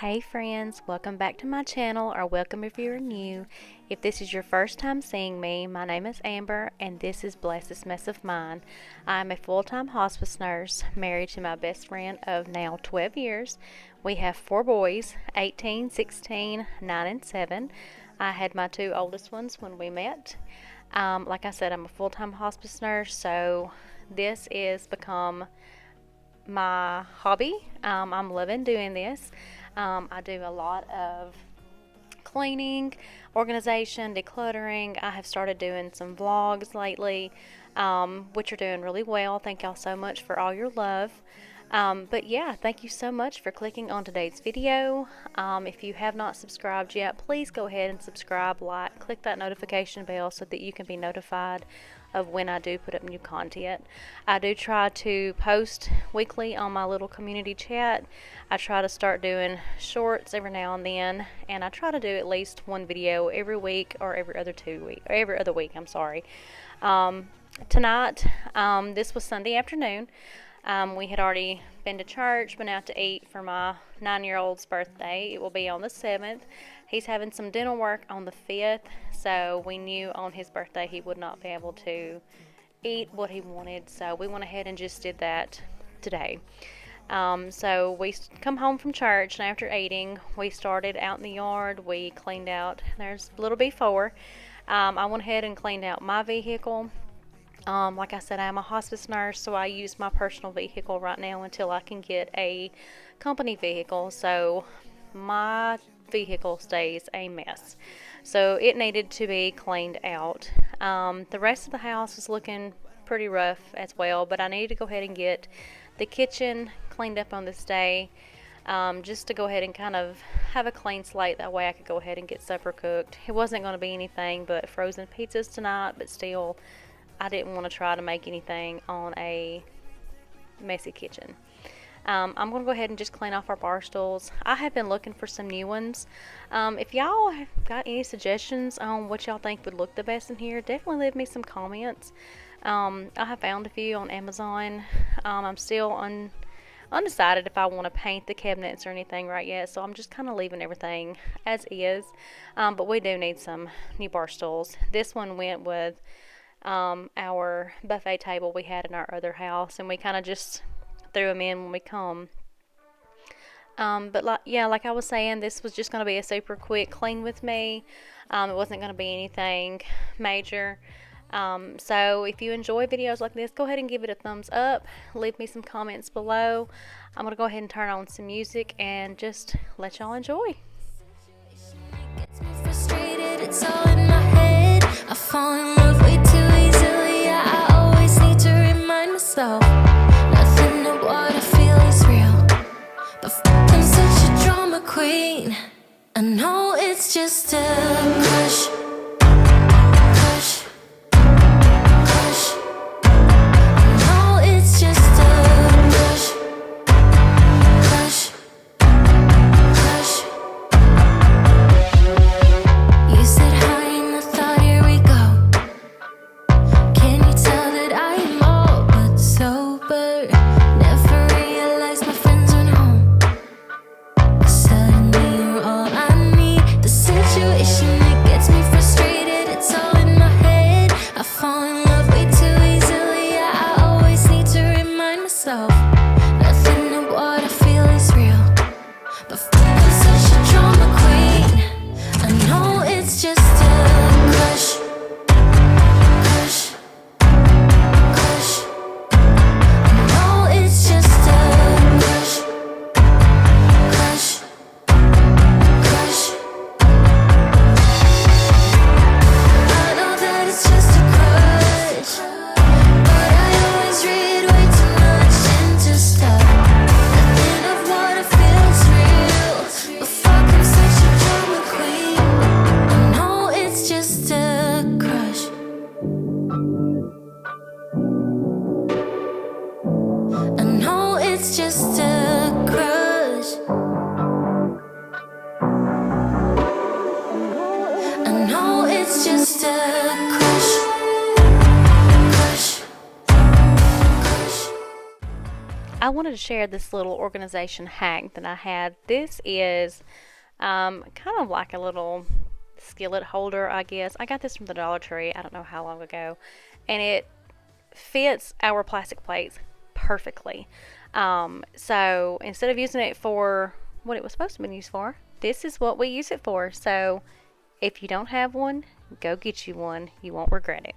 Hey friends, welcome back to my channel, or welcome if you're new. If this is your first time seeing me, my name is Amber and this is Bless This Mess of Mine. I'm a full-time hospice nurse, married to my best friend of now 12 years. We have 4 boys, 18, 16, 9, and 7. I had my 2 oldest ones when we met. Like I said, I'm a full-time hospice nurse, so this is become my hobby. I'm loving doing this. I do a lot of cleaning, organization, decluttering. I have started doing some vlogs lately, which are doing really well. Thank y'all so much for all your love. But yeah, thank you so much for clicking on today's video. If you have not subscribed yet, please go ahead and subscribe, like, click that notification bell so that you can be notified of when I do put up new content. I do try to post weekly on my little community chat. I try to start doing shorts every now and then, and I try to do at least one video every week or every other week, I'm sorry. Tonight, this was Sunday afternoon. We had already been to church, been out to eat for my 9-year-old's birthday. It will be on the 7th. He's having some dental work on the 5th, so we knew on his birthday he would not be able to eat what he wanted, so we went ahead and just did that today. So we come home from church, and after eating, we started out in the yard. We cleaned out, there's little B4. I went ahead and cleaned out my vehicle. Like I said, I'm a hospice nurse, so I use my personal vehicle right now until I can get a company vehicle. So my vehicle stays a mess. So it needed to be cleaned out. The rest of the house was looking pretty rough as well, but I needed to go ahead and get the kitchen cleaned up on this day, just to go ahead and kind of have a clean slate. That way I could go ahead and get supper cooked. It wasn't going to be anything but frozen pizzas tonight, but still, I didn't want to try to make anything on a messy kitchen. I'm going to go ahead and just clean off our bar stools. I have been looking for some new ones. If y'all have got any suggestions on what y'all think would look the best in here, definitely leave me some comments. I have found a few on Amazon. I'm still undecided if I want to paint the cabinets or anything right yet, so I'm just kind of leaving everything as is. But we do need some new bar stools. This one went with our buffet table we had in our other house, and we kind of just threw them in when we come. But like I was saying, this was just going to be a super quick clean with me. It wasn't going to be anything major. So if you enjoy videos like this, go ahead and give it a thumbs up. Leave me some comments below. I'm going to go ahead and turn on some music and just let y'all enjoy. It's all in my head. I fall in love way too easily. I always need to remind myself nothing of what I feel is real. But I'm such a drama queen. I know it's just a crush. I wanted to share this little organization hack that I had. This is kind of like a little skillet holder, I guess. I got this from the Dollar Tree, I don't know how long ago, and it fits our plastic plates perfectly. So instead of using it for what it was supposed to be used for, this is what we use it for. So if you don't have one, go get you one. You won't regret it.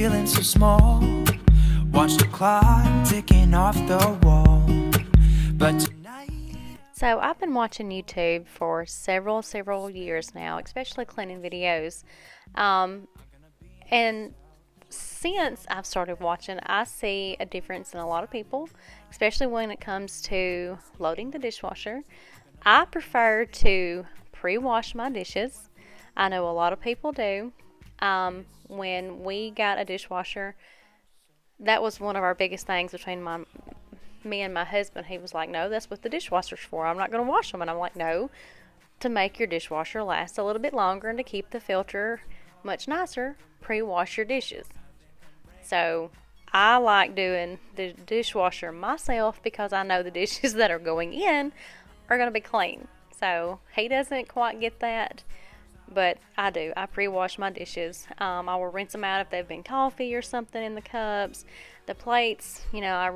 feeling so small. Watch the clock ticking off the wall. But tonight... So I've been watching YouTube for several years now, especially cleaning videos. And since I've started watching, I see a difference in a lot of people, especially when it comes to loading the dishwasher. I prefer to pre-wash my dishes. I know a lot of people do. When we got a dishwasher, that was one of our biggest things between me and my husband. He was like, no, that's what the dishwasher's for. I'm not going to wash them. And I'm like, no, to make your dishwasher last a little bit longer and to keep the filter much nicer, pre-wash your dishes. So I like doing the dishwasher myself because I know the dishes that are going in are going to be clean. So he doesn't quite get that, but I do. I pre-wash my dishes. I will rinse them out if they've been coffee or something in the cups. The plates, I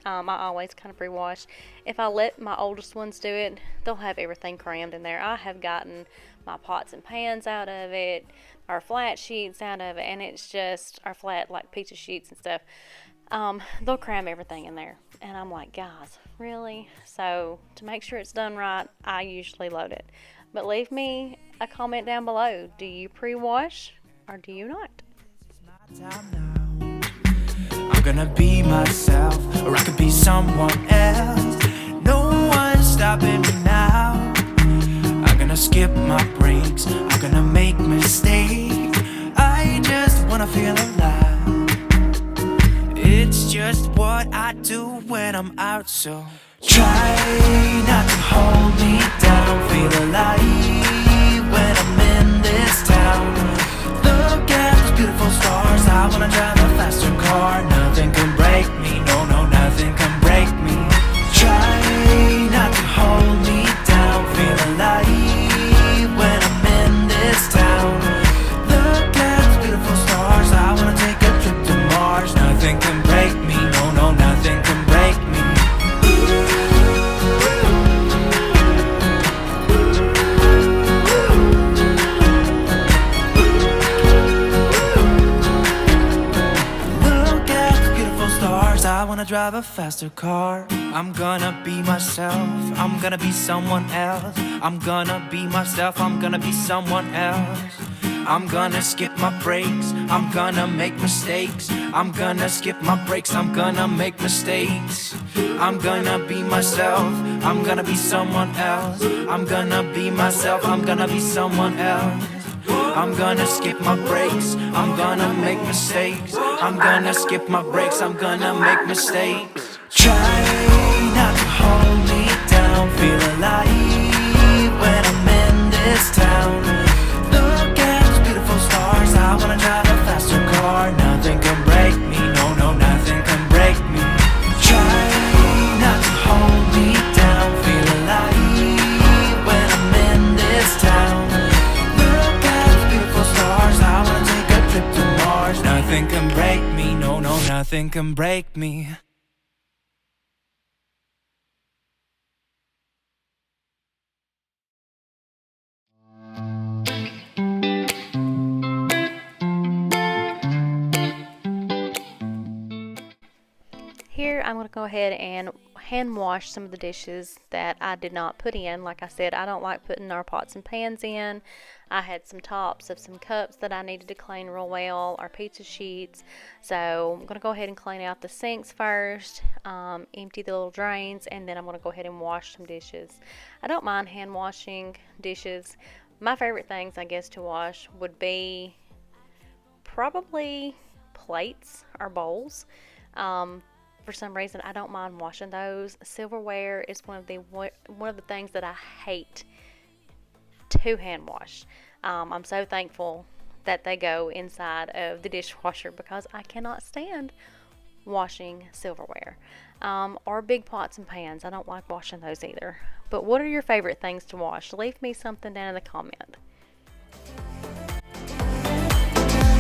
always kind of pre-wash. If I let my oldest ones do it, they'll have everything crammed in there. I have gotten my pots and pans out of it, our flat sheets out of it, and it's just our flat like pizza sheets and stuff. They'll cram everything in there, and I'm like, guys, really? So to make sure it's done right, I usually load it. But leave me a comment down below. Do you pre-wash or do you not? I'm gonna be myself, or I can someone else. No one's stopping me now. I'm gonna skip my breaks, I'm gonna make mistakes. I just wanna feel alive. It's just what I do when I'm out, so try not to hold me down. Feel alive when I'm in this town. Look at those beautiful stars. I wanna drive a faster car. Nothing can break me, no, no, nothing can break me. Try not to hold me down. Feel alive when I'm in this town. Look at those beautiful stars. I wanna take a trip to Mars. Nothing can break me, no, no, nothing can break me. I wanna drive a faster car. I'm gonna be myself, I'm gonna be someone else. I'm gonna be myself, I'm gonna be someone else. I'm gonna skip my breaks, I'm gonna make mistakes. I'm gonna skip my breaks, I'm gonna make mistakes. I'm gonna be myself, I'm gonna be someone else. I'm gonna be myself, I'm gonna be someone else. I'm gonna skip my breaks, I'm gonna make mistakes. I'm gonna skip my breaks, I'm gonna make mistakes. Try not to hold me down. Feel alive when I'm in this town. Look at those beautiful stars. I wanna drive a faster car. Nothing can break me, no, no, nothing can break me. Try not to hold me down. Feel alive when I'm in this town. Nothing can break me, no, no, nothing can break me. Here I'm going to go ahead and hand wash some of the dishes that I did not put in. Like I said, I don't like putting our pots and pans in. I had some tops of some cups that I needed to clean real well, our pizza sheets. So I'm going to go ahead and clean out the sinks first, empty the little drains, and then I'm going to go ahead and wash some dishes. I don't mind hand washing dishes. My favorite things, I guess, to wash would be probably plates or bowls. For some reason, I don't mind washing those. Silverware is one of the things that I hate to hand wash. I'm so thankful that they go inside of the dishwasher because I cannot stand washing silverware or big pots and pans. I don't like washing those either. But what are your favorite things to wash? Leave me something down in the comment.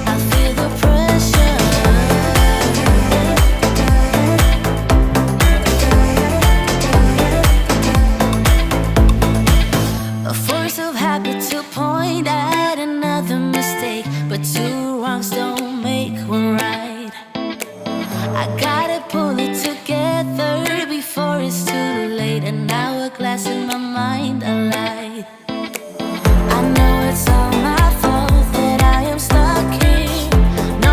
I feel the pressure. A force of habit to point at another mistake, but two wrongs don't make one right. I gotta pull it together before it's too late. An hourglass in my mind, a light. I know it's all my fault that I am stuck here. No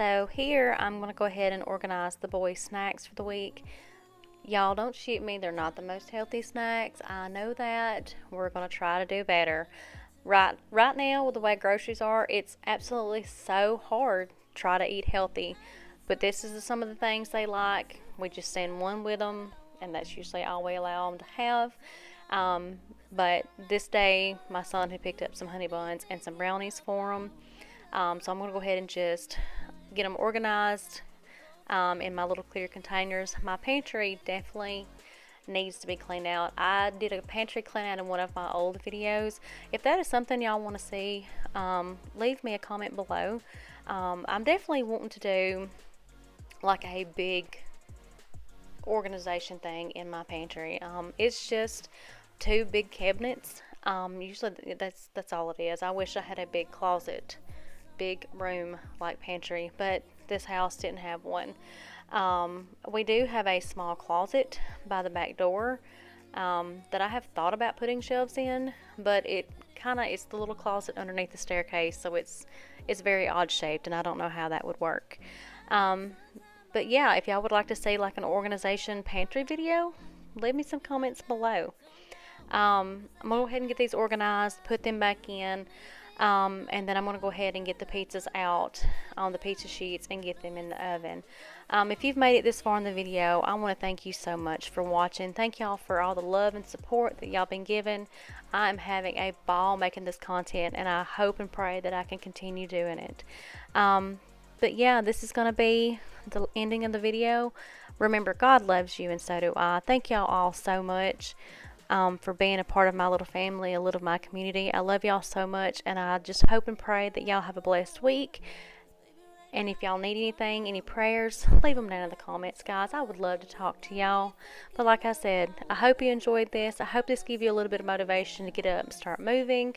So here I'm going to go ahead and organize the boys' snacks for the week. Y'all don't shoot me, they're not the most healthy snacks. I know that. We're going to try to do better. Right now, with the way groceries are, it's absolutely so hard to try to eat healthy. But this is some of the things they like. We just send one with them, and that's usually all we allow them to have. But this day, my son had picked up some honey buns and some brownies for them. So I'm going to go ahead and just get them organized in my little clear containers. My pantry definitely needs to be cleaned out. I did a pantry clean out in one of my old videos. If that is something y'all want to see, leave me a comment below. I'm definitely wanting to do like a big organization thing in my pantry. It's just two big cabinets. Usually that's all it is. I wish I had a big closet, big room like pantry, but this house didn't have one. We do have a small closet by the back door that I have thought about putting shelves in, but it's the little closet underneath the staircase, so it's very odd shaped, and I don't know how that would work. But yeah, if y'all would like to see like an organization pantry video, leave me some comments below. I'm going to go ahead and get these organized, put them back in, and then I'm going to go ahead and get the pizzas out on the pizza sheets and get them in the oven. If you've made it this far in the video, I want to thank you so much for watching. Thank y'all for all the love and support that y'all been giving. I'm having a ball making this content, and I hope and pray that I can continue doing it. But yeah, this is going to be the ending of the video. Remember, God loves you, and so do I. Thank y'all all so much for being a part of my little family, a little of my community. I love y'all so much, and I just hope and pray that y'all have a blessed week. And if y'all need anything, any prayers, leave them down in the comments, guys. I would love to talk to y'all. But like I said, I hope you enjoyed this. I hope this gave you a little bit of motivation to get up and start moving.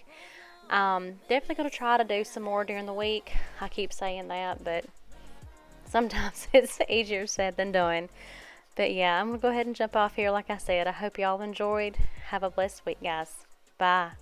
Definitely going to try to do some more during the week. I keep saying that, but sometimes it's easier said than done. But yeah, I'm going to go ahead and jump off here. Like I said, I hope y'all enjoyed. Have a blessed week, guys. Bye.